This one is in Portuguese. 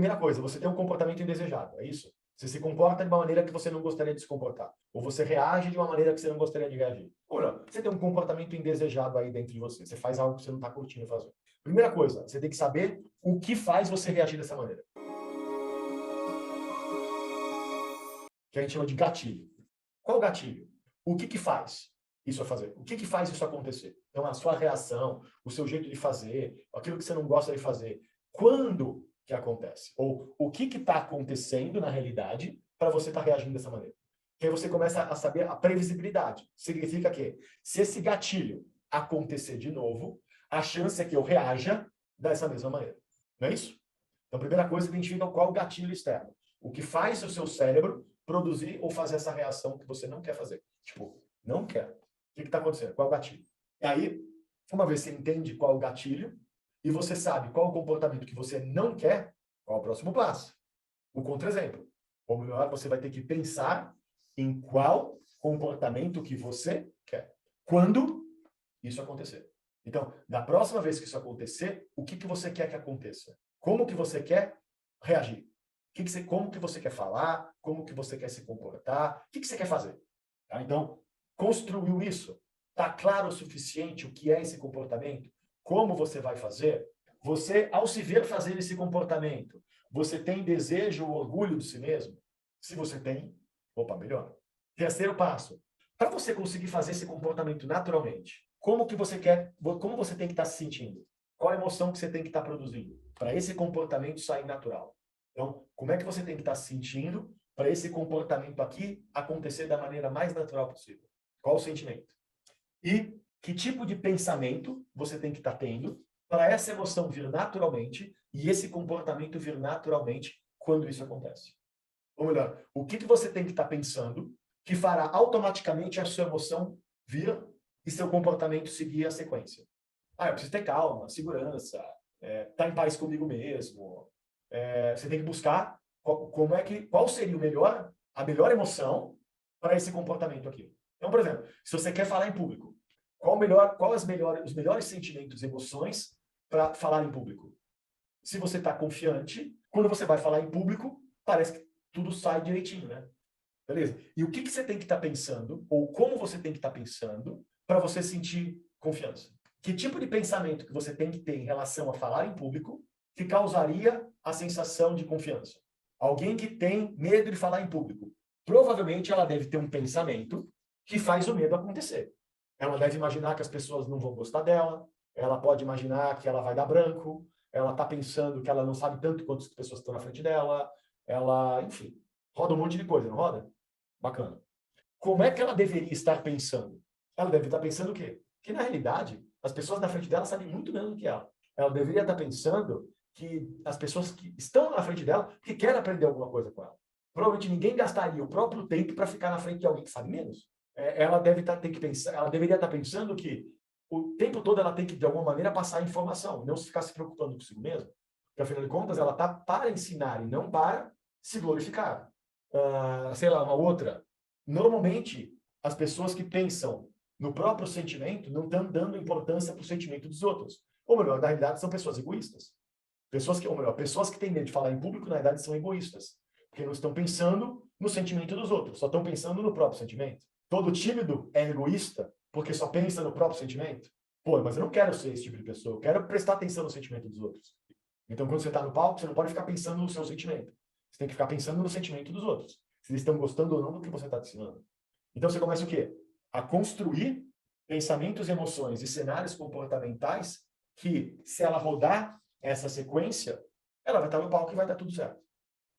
primeira coisa, você tem um comportamento indesejado, é isso? Você se comporta de uma maneira que você não gostaria de se comportar. Ou você reage de uma maneira que você não gostaria de reagir. Ou não, você tem um comportamento indesejado aí dentro de você. Você faz algo que você não está curtindo fazer. Primeira coisa, você tem que saber o que faz você reagir dessa maneira. Que a gente chama de gatilho. Qual o gatilho? O que faz isso a fazer? O que faz isso acontecer? Então, a sua reação, o seu jeito de fazer, aquilo que você não gosta de fazer. Quando que acontece? Ou o que está acontecendo na realidade para você estar reagindo dessa maneira? Que aí você começa a saber a previsibilidade. Significa que, se esse gatilho acontecer de novo, a chance é que eu reaja dessa mesma maneira. Não é isso? Então, a primeira coisa, identifica qual o gatilho externo. O que faz o seu cérebro produzir ou fazer essa reação que você não quer fazer. Tipo, não quer. O que está acontecendo? Qual é o gatilho? E aí, uma vez que você entende qual é o gatilho, e você sabe qual é o comportamento que você não quer, qual é o próximo passo? O contra-exemplo. Ou melhor, você vai ter que pensar em qual comportamento que você quer. Quando isso acontecer. Então, da próxima vez que isso acontecer, o que você quer que aconteça? Como que você quer reagir? Como que você quer falar? Como que você quer se comportar? O que você quer fazer? Tá? Então, construiu isso? Está claro o suficiente o que é esse comportamento? Como você vai fazer? Você, ao se ver fazer esse comportamento, você tem desejo ou orgulho de si mesmo? Se você tem, opa, melhor. Terceiro passo. Para você conseguir fazer esse comportamento naturalmente, como você tem que estar se sentindo? Qual a emoção que você tem que estar produzindo? Para esse comportamento sair natural. Então, como é que você tem que estar se sentindo para esse comportamento aqui acontecer da maneira mais natural possível? Qual o sentimento? E que tipo de pensamento você tem que estar tendo para essa emoção vir naturalmente e esse comportamento vir naturalmente quando isso acontece? Ou melhor, o que você tem que estar pensando que fará automaticamente a sua emoção vir e seu comportamento seguir a sequência? Eu preciso ter calma, segurança, estar em paz comigo mesmo. Você tem que buscar qual seria a melhor emoção para esse comportamento aqui. Então, por exemplo, se você quer falar em público, os melhores sentimentos e emoções para falar em público? Se você está confiante, quando você vai falar em público, parece que tudo sai direitinho, né? Beleza? E o que você tem que estar pensando, ou como você tem que estar pensando, para você sentir confiança? Que tipo de pensamento que você tem que ter em relação a falar em público que causaria a sensação de confiança? Alguém que tem medo de falar em público, provavelmente ela deve ter um pensamento que faz o medo acontecer. Ela deve imaginar que as pessoas não vão gostar dela, ela pode imaginar que ela vai dar branco, ela está pensando que ela não sabe tanto quantas pessoas estão na frente dela, enfim, roda um monte de coisa, não roda? Bacana. Como é que ela deveria estar pensando? Ela deve estar pensando o quê? Que, na realidade, as pessoas na frente dela sabem muito menos do que ela. Ela deveria estar pensando que as pessoas que estão na frente dela que querem aprender alguma coisa com ela. Provavelmente ninguém gastaria o próprio tempo para ficar na frente de alguém que sabe menos. Ela deveria estar pensando que o tempo todo ela tem que, de alguma maneira, passar informação, não ficar se preocupando consigo mesma. Porque, afinal de contas, ela está para ensinar e não para se glorificar. Sei lá, uma outra. Normalmente, as pessoas que pensam no próprio sentimento não estão dando importância para o sentimento dos outros. Ou melhor, na realidade, são pessoas egoístas. Pessoas que têm medo de falar em público, na realidade, são egoístas. Porque não estão pensando no sentimento dos outros, só estão pensando no próprio sentimento. Todo tímido é egoísta porque só pensa no próprio sentimento? Pô, mas eu não quero ser esse tipo de pessoa, eu quero prestar atenção no sentimento dos outros. Então, quando você está no palco, você não pode ficar pensando no seu sentimento. Você tem que ficar pensando no sentimento dos outros. Se eles estão gostando ou não do que você está ensinando. Então, você começa o quê? A construir pensamentos, emoções e cenários comportamentais que, se ela rodar essa sequência, ela vai estar no palco e vai dar tudo certo.